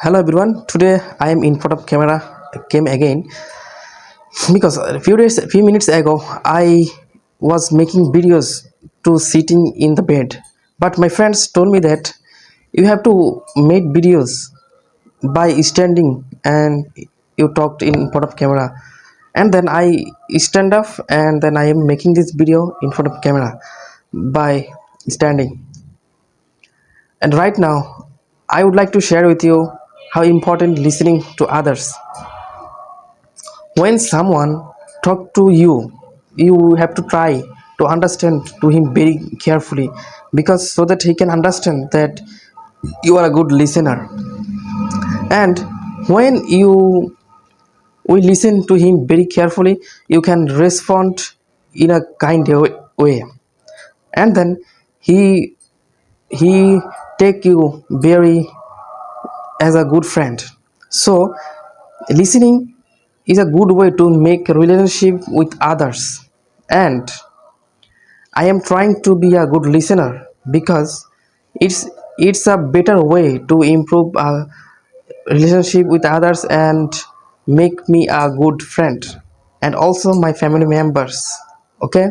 Hello everyone. Today I am in front of camera came again because few minutes ago I was making videos to sitting in the bed. But my friends told me that you have to make videos by standing and you talked in front of camera. And then I stand up and then I am making this video in front of camera by standing. And right now I would like to share with you how important listening to others. When someone talk to you have to try to understand to him very carefully, because so that he can understand that you are a good listener. And when you we listen to him very carefully, you can respond in a way, and then he take you very as a good friend. So listening is a good way to make a relationship with others, and I am trying to be a good listener because it's a better way to improve a relationship with others and make me a good friend and also my family members. Okay,